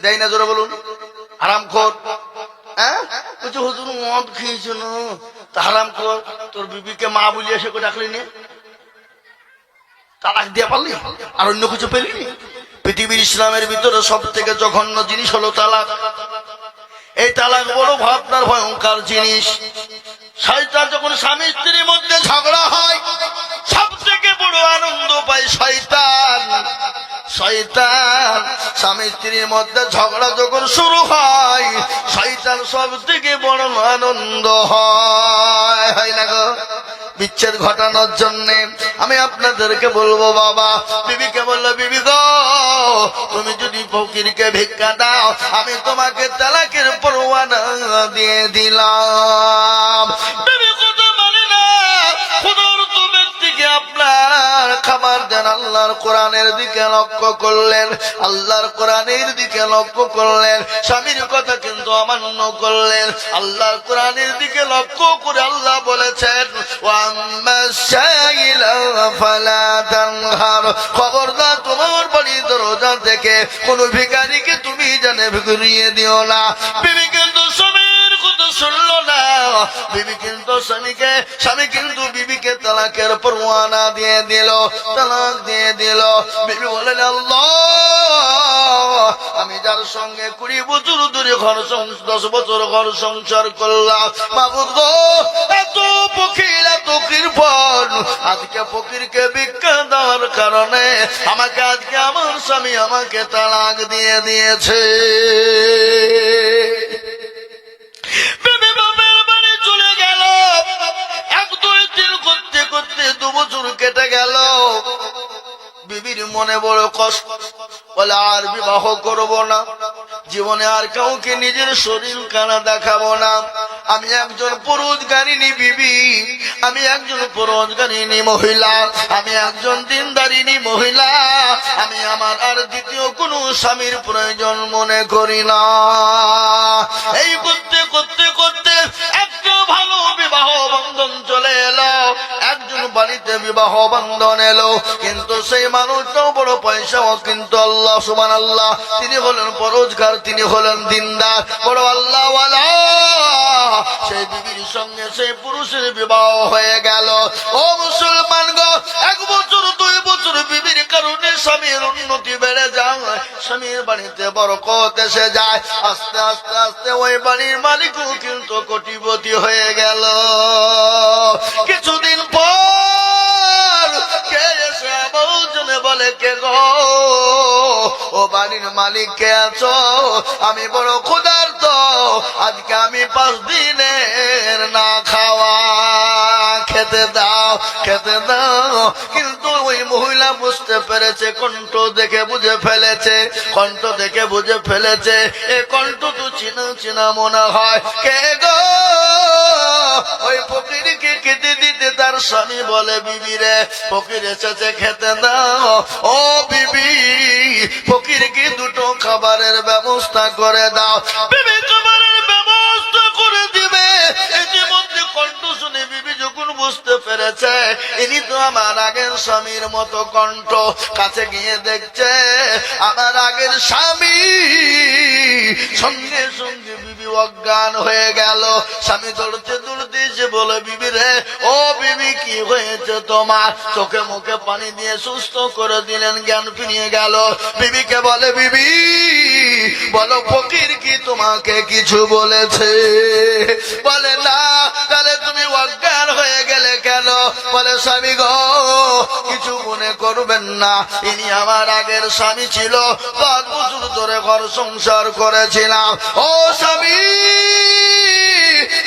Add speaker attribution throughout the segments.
Speaker 1: দেয় না? জোরে বলুন। হারামখোর। হ্যাঁ, বলছে হুজুর মদ খেয়েছ না তা হারামখোর। তোর বিবিকে মা বলি এসে করে ডাকলি নে, তালাক দিয়ে পারলি আর অন্য কিছু পেলি? পৃথিবীর ইসলামের ভিতরে সব থেকে জঘন্য জিনিস হলো তালাক। এই তালাক বড় ভাবনার ভয়ঙ্কর জিনিস। শয়তান যখন স্বামী স্ত্রীর মধ্যে ঝগড়া হয় সব থেকে বড় আনন্দ পায় শয়তান। শয়তান স্বামী স্ত্রীর মধ্যে ঝগড়া যখন শুরু হয় শয়তান সব থেকে বড় আনন্দ হয় না গো? বিচ্ছেদ ঘটানোর জন্য আমি আপনাদেরকে বলবো, বাবা বিবিকে বললো, বিবি গো তুমি যদি ফকিরকে ভিক্ষা দাও আমি তোমাকে তালাকের পরোয়ানা দিয়ে দিলাম। বিবি কথা মানে না, ক্ষুধার্ত ব্যক্তিকে আপনার খাবার দেন। আল্লাহর কোরআনের দিকে লক্ষ্য করলেন, আল্লাহর কোরআনের দিকে লক্ষ্য করলেন, স্বামীর কথা কিন্তু অমান্য করলেন। আল্লাহর কোরআনের দিকে লক্ষ্য করে আল্লাহ বলেছেন, খবরদার তোমার বাড়ি দরজা থেকে কোন ভিখারিকে তুমি জানে ভিখারিয়ে দিও না। বিবি কিন্তু স্বামীর কথা শুনলো না। বিবি কিন্তু স্বামী কিন্তু বিবিকে তালাকের পরোয়ানা দিয়ে দিল, তালাক দিয়ে দিল। বিবি বলেন, আল্লাহ আমি যার সঙ্গে 20 বছর ধরে 10 বছর ঘর সংসার করলাম, মাবুদ গো এত ফকির এত কৃপণ, আজকে ফকিরকে ভিক্ষা দেওয়ার কারণে আমাকে আজকে আমার স্বামী আমাকে তালাক দিয়ে দিয়েছে। বিবি বাপের বাড়ি চলে গেল। 1-2-3 করতে করতে 2 বছর কেটে গেল। বিবির মনে বড় কষ্ট, বলে আর বিবাহ করব না, জীবনে আর কাউকে নিজের শরীর কানা দেখাবো না। আমি একজন পরোজগারিনী বিবি, আমি একজন পরোজগারিনী মহিলা, আমি একজন দিনদারিনী মহিলা। আমি আমার আর দ্বিতীয় কোনো স্বামীর প্রয়োজন মনে করি না। এই করতে করতে করতে একটা ভালো বিবাহ বন্ধন চলে এলো। একজন বাড়িতে বিবাহ বন্ধন এলো, কিন্তু সেই মানুষটাও বড় পয়সাও, কিন্তু আল্লাহ সুবহানাল্লাহ তিনি হলেন পরোজগার, তিনি হলেন দিনদার, বড় আল্লাহওয়ালা। সেই বিবির সঙ্গে সেই পুরুষের বিবাহ হয়ে গেল। ও মুসলমান গো, 1 বছর 2 বছর বিবির কারণে স্বামীর উন্নতি বেড়ে যায়, স্বামীর বাড়িতে বরকত এসে যায়। আস্তে আস্তে আস্তে ওই বাড়ির মালিকও কিন্তু কোটিপতি হয়ে গেল। কিছুদিন পর কে এসে বউজনে বলে, কে গো ও বাড়ির মালিক কে আছো? আমি বড় ক্ষুধার্ত, আজকে আমি 5 দিনের না খাওয়া, খেতে দাও খেতে দাও। কিন্তু ওই মহিলা বুঝতে পেরেছে, কণ্ঠ দেখে বুঝে ফেলেছে, কণ্ঠ দেখে বুঝে ফেলেছে এ কণ্ঠ তো চিনা চিনা মনে হয়। কে গো? ওই ফকিরকে খেতে দিতে তার স্বামী বলে, বিবি রে ফকির এসেছে খেতে দাও। ও বিবি ফকিরকে 2টো খাবারের ব্যবস্থা করে দাও। বিবি খাবারের ব্যবস্থা করে দিবে। ইতিমধ্যে কণ্ঠ শুনে বিবি যখন বুঝতে পেরেছে ইনি তো আমার আগের স্বামীর মতো কণ্ঠ, কাছে গিয়ে দেখছে আমার আগের স্বামী। সঙ্গে সঙ্গে বিবি অজ্ঞান হয়ে গেল। স্বামী দৌড়তে দৌড়তে এসে বলে, বিবি রে ও বিবি কি হয়েছে তোমার? চোখে মুখে পানি দিয়ে সুস্থ করে দিলেন, জ্ঞান ফিরিয়ে গেল। বিবিকে বলে, বিবি বলো ফকির কি তোমাকে কিছু বলেছে? বলে না। তাহলে তুমি অজ্ঞান হয়ে গেলে কেন? বলে, স্বামী গো কিছু মনে করবেন না, ইনি আমার আগের স্বামী ছিল, 5 বছর ধরে ঘর সংসার করেছিলাম। ও স্বামী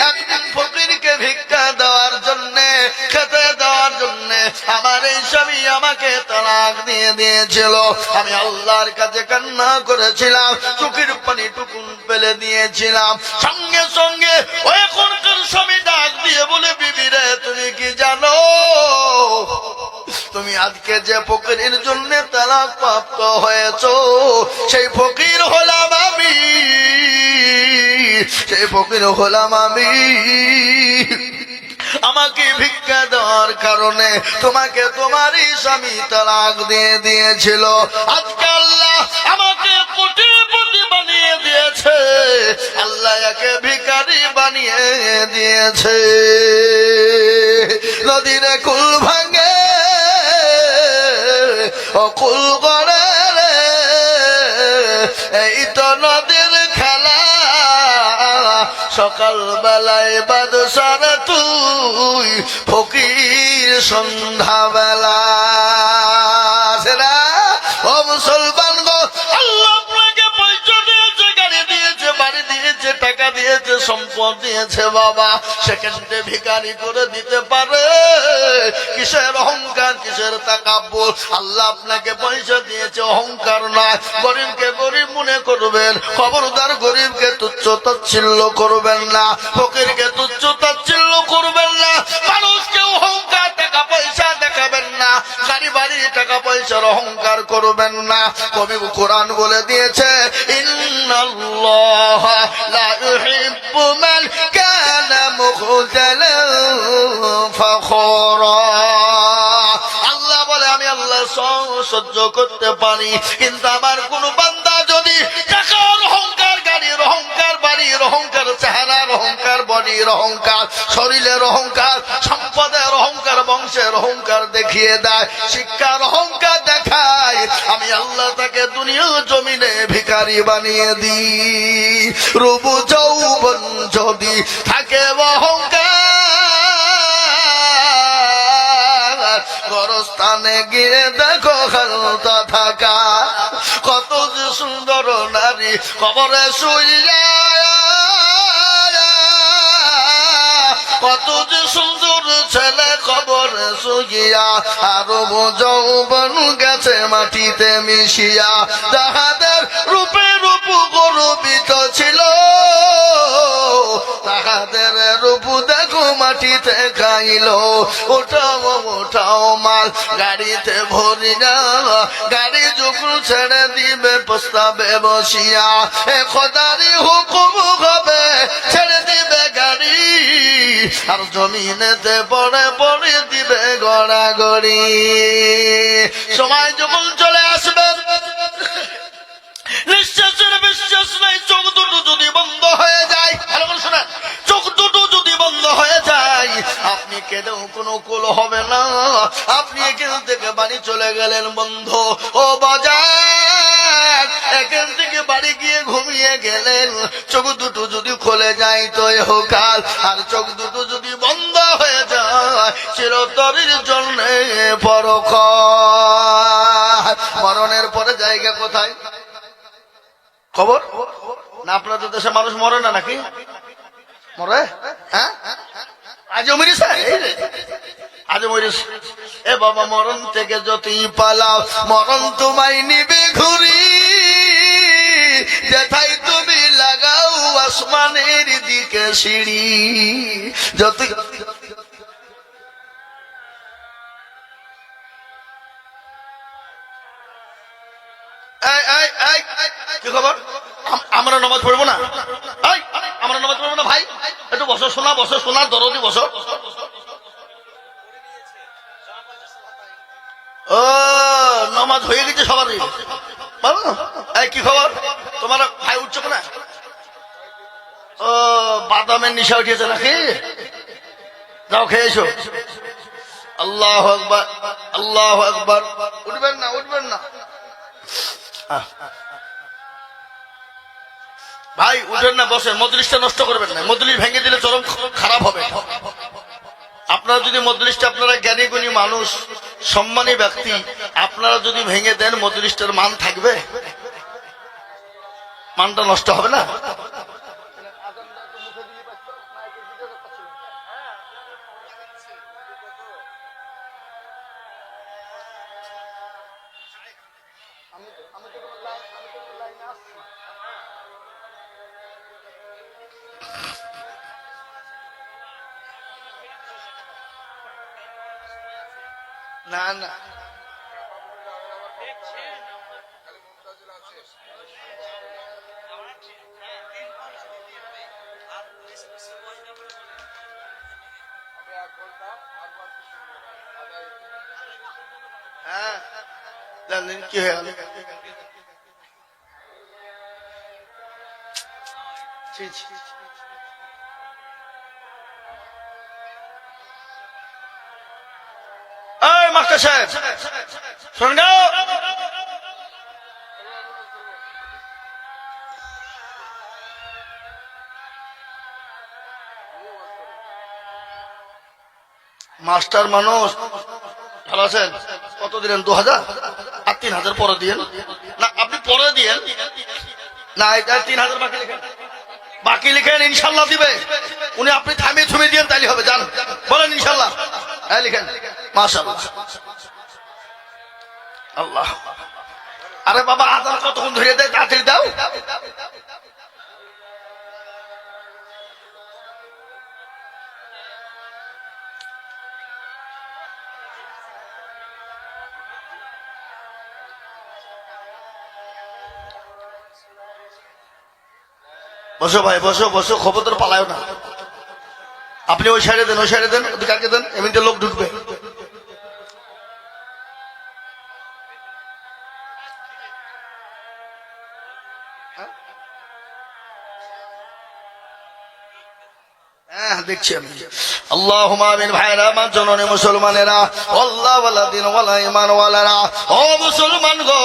Speaker 1: একদিন ফকিরকে ভিক্ষা দেওয়ার জন্য, খেতে দেওয়ার জন্য আমার এই স্বামী আমাকে তালাক দিয়ে দিয়েছিল। আমি আল্লাহর কাছে কান্না করেছিলাম, চোখের পানি টুকুন ফেলে দিয়েছিলাম। সঙ্গে সঙ্গে ওই এখনকার স্বামী ডাক দিয়ে বলে, বিবি রে তুমি কি জানো তুমি আজকে যে ফকিরের জন্য তালাক প্রাপ্ত হয়েছো সেই ফকির হলাম আমি, সেই ফকির হলাম আমি। আমাকে ভিক্ষা দেওয়ার কারণে তোমাকে তোমারই স্বামী তালাক দিয়ে দিয়েছিল। আজকে আল্লাহ আমাকে কোটিপতি বানিয়ে বানিয়ে দিয়েছে। নদীর কুল ভাঙে ও কুল গড়ে রে, এই তো নদীর খেলা। সকাল বেলায় বাদশার তুই ফকির সন্ধ্যা বেলা। সেরা ও মুসলমান গো, আল্লাহ আপনাকে পয়সা দিয়েছে, গাড়ি দিয়েছে, বাড়ি দিয়েছে, টাকা দিয়েছে, সম্পদ দিয়েছে বাবা, সেখানে ভিখারি করে দিতে পারে? কিসের অহংকার, কিসের তাকাব্বুর? আল্লাহ আপনাকে পয়সা দিয়েছে, অহংকার নয়। গরিবকে গরিব মনে করবেন, খবরদার গরিবকে তুচ্ছ তাচ্ছিল্য করবেন না, ফকিরকে তুচ্ছ তাচ্ছিল্য করবেন না, মানুষকে অহংকার টাকা পয়সা দেখাবেন না, গাড়ি বাড়ি টাকা পয়সার অহংকার করবেন না। কবি কোরআন বলে দিয়েছে, ইন্নাল্লাহ লা ইউহিব্বু মান কানা মুখতালান ফখরা। আল্লাহ বলে, আমি আল্লাহ সহ্য করতে পারি, কিন্তু আমার কোন বান্দা যদি টাকার অহংকার, গাড়ির অহংকার, বাড়ির অহংকার, চেহারার অহংকার, বডির অহংকার, শরীরের অহংকার, সম্পদের অহংকার, বংশের অহংকার দেখিয়ে দেয়, শিক্ষার অহংকার দেখায়, আমি আল্লাহ তাকে দুনিয়া জমিনে ভিখারি বানিয়ে দিই। রূপ যৌবন যদি থাকে অহংকার, গরস্থানে গিয়ে দেখো খালতা থাকা। কত যে সুন্দর নারী কবরে শুইয়া, কত যে সুন্দর ছেলে কবরে শুইয়া, আরো যৌবন গেছে মাটিতে মিশিয়া। যাহাদের রূপে রূপ গর্বিত ছিল, তাহাদের রূপ দেখো মাটিতে খাইল। ওঠাও ওঠাও মাল গাড়িতে ভরিয়া, গাড়ি যখন ছেড়ে দিবে প্রস্তাবে বসিয়া, এ খোদারি হুকুম হবে ছেড়ে দিবে গাড়ি, আর জমিনেতে পড়ে পড়ে দিবে গড়াগড়ি। সময় যখন চলে আসবে, নিঃশ্বাসের বিশ্বাস নাই, চোখ দুটো যদি বন্ধ হয়ে যায়, শোনা, চোখ দুটো যদি বন্ধ হয়ে যায়, আপনি কেঁদেও কোনো কুল হবে না। আপনি এখান থেকে বাড়ি চলে গেলেন বন্ধু, ও বাজার, এখান থেকে বাড়ি গিয়ে ঘুমিয়ে গেলেন, চোখ দুটো যদি খুলে যায় তো ইহকাল, আর চোখ দুটো যদি বন্ধ হয়ে যায় চিরতরের জন্য পরকাল। মরণের পরে জায়গা কোথায়? খবর না? আপনাদের দেশে মানুষ মরে না নাকি? মরে? হ্যাঁ, আজও মরিছে, আজও মরিস। এ বাবা, মরণ থেকে যতই পালাও, মরণ তোমায় নিবে ঘুরি, যেথায় তুমি লাগাও আসমানের দিকে সিঁড়ি। যতই কি খবর? আমরা নামাজ পড়বো না? আমরা নামাজ পড়বো না ভাই? একটু বসো শোনা, বসো শোনার দরদি, বসো। ও, নামাজ হয়ে গেছে সবারই? কি খবর তোমার ভাই? উঠছো না? ও, বাদামের নিশা উঠিয়েছে নাকি? যাও খেয়েছো। আল্লাহ আকবার, আল্লাহ আকবার। উঠবেন না, উঠবেন না ভাই, উঠেন না, বসে। মজলিসটা নষ্ট করবেন না, মজলিস ভেঙে দিলে চরম খারাপ হবে। আপনারা যদি মজলিসটা, আপনারা জ্ঞানী গুণী মানুষ, সম্মানী ব্যক্তি, আপনারা যদি ভেঙে দেন, মজলিসটার মান থাকবে? মানটা নষ্ট হবে না? না না, হ্যাঁ, জানেন কি হয়ে গেল? সাহেব শোনেন গো, মাস্টার মানুষ ভালো আছেন? কত দিলেন? 2000 আর 3000 পরে দিয়েন না, আপনি পরে দিয়েন না, এটা 3000 বাকি লিখেন, বাকি লিখেন, ইনশাল্লাহ দিবে উনি। আপনি থামিয়ে থুমিয়ে দিয়েন তাইলে হবে, জান বলেন ইনশাল্লাহ। হ্যাঁ লিখেন, মাশাআল্লাহ। আল্লাহ, আরে বাবা আদান কতক্ষণ ধরে দেয়, তাড়াতাড়ি দাও। বসো ভাই, বসো বসো, খবর তো পালায় না। আপনি ওই সাইডে দেন, ওই সাইডে দেন, কাকে দেন, এমনিতে লোক ঢুকবে। হ্যাঁ দেখছি আমি। আল্লাহুম্মা আমিন। ভাইরা আমার জননী মুসলমানেরা, আল্লাহ ওয়ালা দিন ওয়ালা ঈমান ওয়ালারা, ও মুসলমান গো,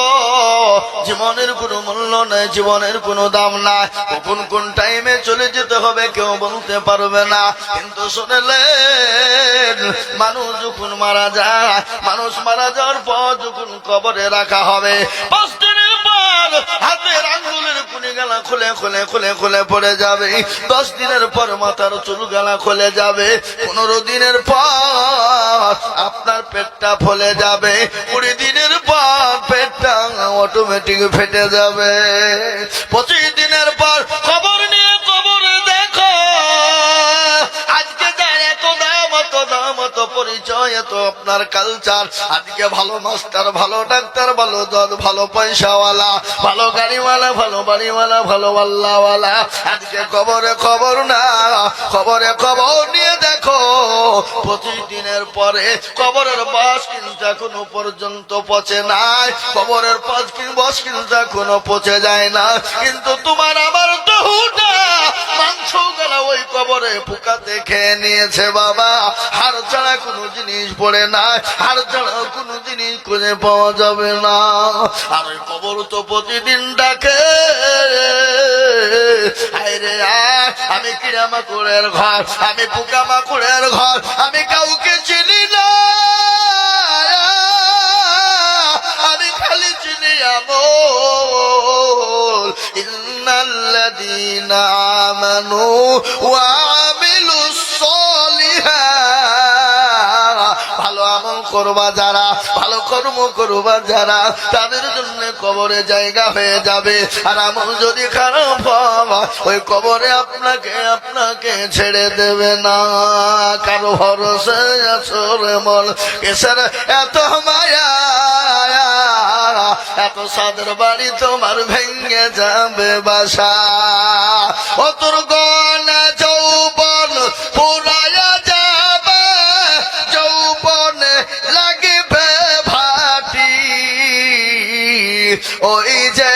Speaker 1: জীবনের কোনো মূল্য নাই, জীবনের কোনো দাম নাই। কখন কোন টাইমে চলে যেতে হবে কেউ বলতে পারবে না। কিন্তু শুনলেন, মানুষ যখন মারা যায়, মানুষ মারা যাওয়ার পর যখন কবরে রাখা হবে, 5 দিনের পর হাতের আঙ্গুলের কুনি গেলা খুলে খুলে খুলে খুলে পড়ে যাবে। 10 দিনের পর মাথার চুল গেলা খুলে যাবে। 15 দিনের পর আপনার পেটটা ফুলে যাবে। 20 দিনের পর পেটটা অটোমেটিক ফেটে যাবে। 25 দিনের পর খবর নিয়ে কবরে দেখো। আজকে যার এত দাম, এত দাম, এত পরিচয়, এত আপনার কালচার, আজকে ভালো মাস্টার, ভালো ডাক্তার, ভালো জজ, ভালো পয়সাওয়ালা, ভালো গাড়িওয়ালা, ভালো বাড়িওয়ালা, ভালো আল্লাহওয়ালা, আজকে কবরে খবর না। খবরে খবর নিয়ে দেখো, 25 দিনের পরে কবরের বাস কিন্তু এখনো পর্যন্ত পচে নাই। কবরের বাস কিন্তু এখনো পচে যায় না। কিন্তু তোমার আমার দেহটা মাংস গলা ওই কবরে পোকাতে খেয়ে নিয়েছে বাবা। হাড় ছাড়া কোনো জিনিস পড়ে না, হাড় ছাড়া কোনো জিনিস খুঁজে পাওয়া যাবে না। আর ওই কবর তো প্রতিদিন ডাকে, আরে আমি কিরামাকুড়ের ঘর, আমি পোকামাকুড়ের ঘর, আমি কাউকে চিনি না, আমি খালি চিনি আমল। ইন্নাল্লাযীনা আমানু ওয়া আমিলুস সলিহাত, ভালো আমল করবা যারা, ভালো কর্ম করবা যারা, তাদের জন্য কবরে জায়গা হয়ে যাবে। আর আমল যদি খারাপ হয়, ওই কবরে আপনাকে আপনাকে ছেড়ে দেবে না। কারো ভরসে আসরে মন কেসের এত মায়া, এত সাদের বাড়ি তোমার ভেঙে যাবে বাসা। ও তোর গনা যৌবন পুরায়া যাবে, যৌবনে লাগিবে ভাটি, ওই যে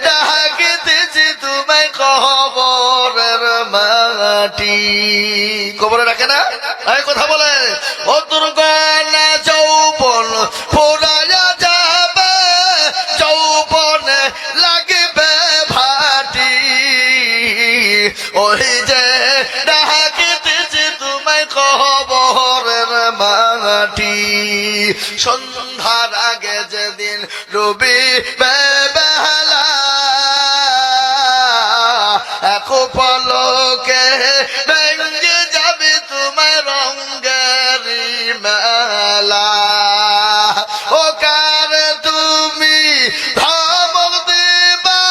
Speaker 1: ডাকিতেছি তোমায় কবরের মাটি। কবরে ডাকে না, এই কথা বলে। ও তোর গনা যৌবন পুরায়া যাবে, যৌবনে লাগিবে ভাটি, ওই যে ডাকিতেছি তোমায় কবরের মাটি। সন্ধ্যার আগে যেদিন রবি বেলা, এক পলকে ভেঙে যাবে তোমার রঙ্গেরি মেলা। ও কার তুমি ধমক দিবা,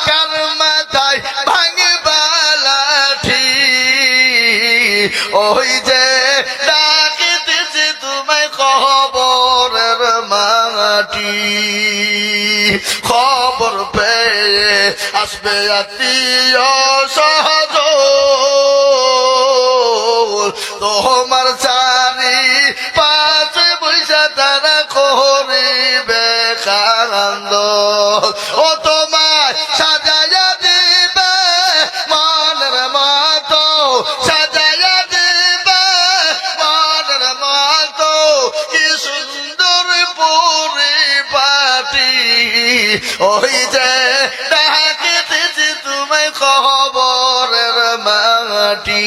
Speaker 1: কার মাথায় ভাঙিবা লাঠি, ওই যে ডাকিতেছি তোমায় কবরের মাটি। খবর পেয়ে আসবে আত্মীয় সহজন, তোমার চারি পাশে বৈশা তারা করিবে কান্দ। ও তোমায় সাজাইয়া দিবে মনের মতো, সাজাইয়া দিবে মনের মতো, কি সুন্দর ওই যে ডাকিতেছি তোমায় কবরের মাটি।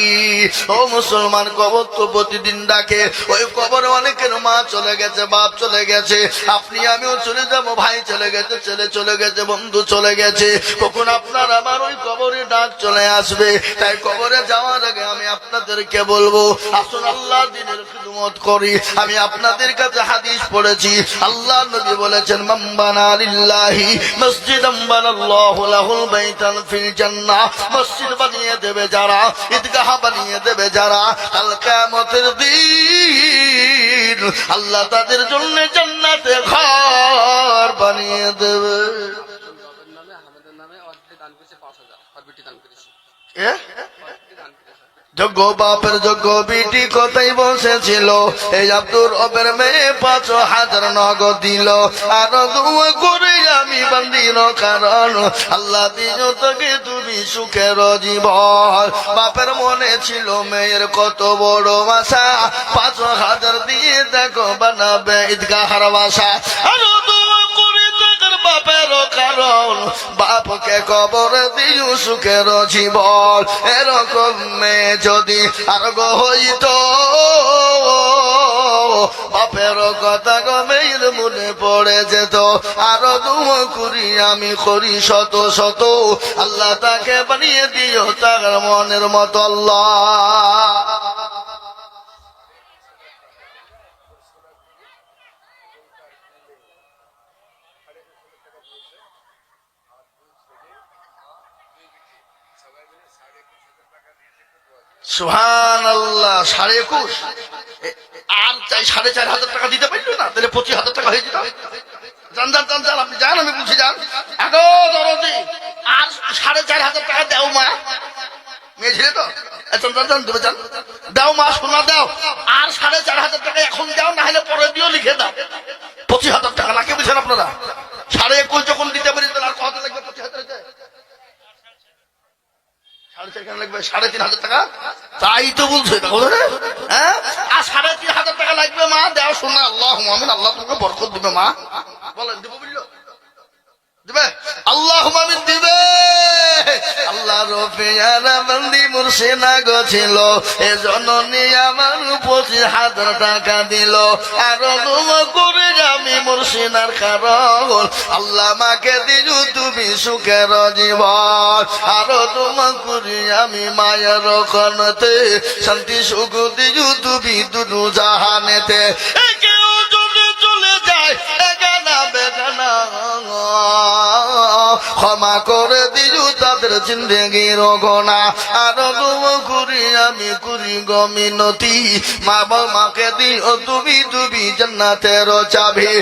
Speaker 1: ও মুসলমান, কবর তো প্রতিদিন ডাকে। ওই কবরে অনেকের মা চলে গেছে, বাপ চলে গেছে, আপনি আমিও চলে যাব, ভাই চলে গেছে, ছেলে চলে গেছে, বন্ধু চলে গেছে। কখন আপনার আমার ওই কবরে ডাক চলে আসবে। তাই কবরে যাওয়ার আগে আমি আপনাদেরকে বলবো, আসুন আল্লাহ দ্বীনের খিদমত করি। আমি আপনাদের কাছে হাদিস পড়েছি, আল্লাহ নবী বলেছেন, মান বানা লিল্লাহি মসজিদান বানাল্লাহু লাহুল বাইতান ফিল জান্নাহ। মসজিদ বানিয়ে দেবে যারা, ঈদগাহ বানিয়ে দেবে যারা, কাল কিয়ামতের দিন আল্লাহ তাদের জন্য জান্নাতে ঘর বানিয়ে দেবে। যোগ্য বাপের যোগ্য বিটি কোথায় বসেছিল, এই আব্দুর রবের মেয়ে ৫,০০০ নগদ দিল। আর দোয়া করে আমি বান্দির কারণ আল্লাহ দিন তোকে তুমি সুখের জীবন। বাপের মনে ছিল মেয়ের কত বড় আশা, ৫,০০০ দিয়ে দেখো বানাবে ঈদগাহের বাসা। আর দোয়া করে থাকার বাপের কারণ বাপকে কবর দিও সুখের জীবন। এরকম মেয়ে যদি আর গো হইত, বাপের কথা গো মেয়ের মনে পড়ে যেত। আরো দোয়া করি আমি করি শত শত, আল্লাহ তাকে বানিয়ে দিও তার মনের মতো। আল্লাহ সুবহানাল্লাহ। ২১,৫০০ আর চাই ৪,৫০০ টাকা দিতে পারলো না, তাহলে ২৫,০০০ টাকা হয়ে যেত। যান যান যান যান, আপনি যান, আমি বলছি যান। আগো দরদি আর ৪,৫০০ টাকা দাও মা, মেয়ে ছেলে তো যান দেবে, যান দাও মা, সোনা দাও। আর ৪,৫০০ টাকা এখন দাও, না হলে পরে দিও, লিখে দাও। ২৫,০০০ টাকা নাকি বলছেন আপনারা? ২১,৫০০ যখন দিতে পারি তাহলে আর কত লাগবে? ২৫,০০০ লাগবে ৩,৫০০ টাকা। তাই তো বলছে, হ্যাঁ, আর ৩,৫০০ টাকা লাগবে মা, দেও শোনা। আল্লাহ আমিন, আল্লাহ তোমাকে বরকত দিবে মা। বলেন দেবো, বুঝলো? দিবে, আল্লাহ আমিন দিবে। আল্লাহ রফিয়ারা বন্দি মুর্শিনা গো ছিল, এ জননী আমার ২৫,০০০ টাকা দিল। আরো দোয়া করে আমি মুর্শিনার কারণ আল্লাহ মাকে দিও তুমি সুখের জীবন। আরো দোয়া করি আমি মায়ের কনতে শান্তি সুখ দিও তুমি দুনু জাহানেতে। কেউ যদি চলে যায় এগানা বেগানা, ক্ষমা করে দিও তাদের জিন্দেগির গোনা। আরো দোয়া করি আমি করি গো মিনতি, মা বাবাকে দিও তুমি তুমি জান্নাতের চাবি।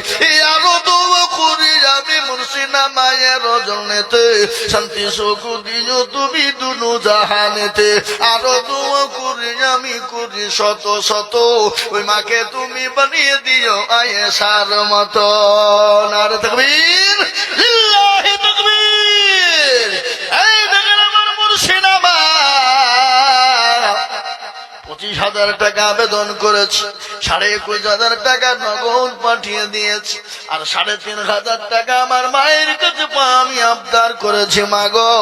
Speaker 1: আরো দোয়া করি আমি মুর্শিনা মায়ের জন্যতে শান্তি সুখ দিও তুমি দুনু জাহানেতে। আরো দোয়া করি আমি করি শত শত, ওই মাকে তুমি বানিয়ে দিও আয়েশার মতো। নারে তাকবীর, লিল্লাহি তাকবীর। এই দেখেন আমার মুর্শিদা মা ২৫,০০০ টাকা আবেদন করেছে, ২১,৫০০ টাকা নগদ পাঠিয়ে দিয়েছে, আর ৩,৫০০ টাকা আমার মায়ের কাছে আমি আবদার করেছি। মা গো,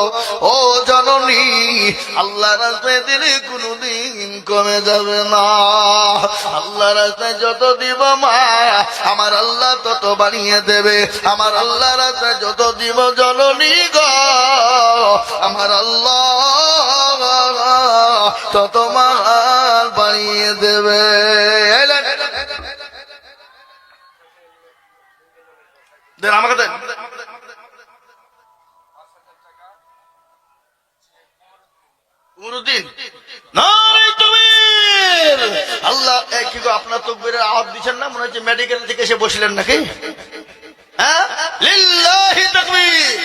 Speaker 1: ও জননী, আল্লাহ রাস্তায় দিলে কোনদিন কমে যাবে না। আল্লাহ রাস্তায় যত দিব মা, আমার আল্লাহ তত বানিয়ে দেবে। আমার আল্লাহ রাস্তায় যত দিব জননী গো, আমার আল্লাহ তত মাল বানিয়ে দেবে। দেন আমাকে দেন। আল্লাহ কি গো, আপনার তাকবীরের আওয়াজ দিচ্ছেন না? মনে হচ্ছে মেডিকেল থেকে এসে বসলেন নাকি? হ্যাঁ, লিল্লাহি তাকবীর।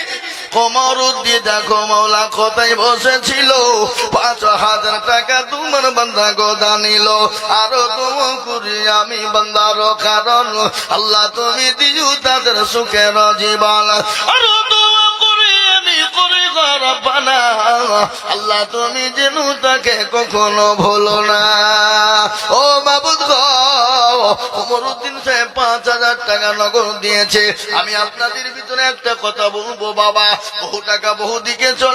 Speaker 1: কোমরুদ্দি দেখো মৌলা কোথায় বসেছিল, ৫,০০০ টাকা তোমার বান্দা গোদা নিল। আরো দোয়া করি আমি বান্দার কারণ আল্লাহ তুমি দিও তাদের সুখের জীবন। আরো দোয়া করি আমি করি রব্বানা, আল্লাহ তুমি যেন তাকে কখনো ভুলো না। ও মাবুদ গো, ওমরউদ্দিন সাহেব 5000 টাকা নগদ দিয়েছে। আমি আপনাদের ভিতরে একটা কথা বলবো বাবা, বহু টাকা বহু দিকে চলে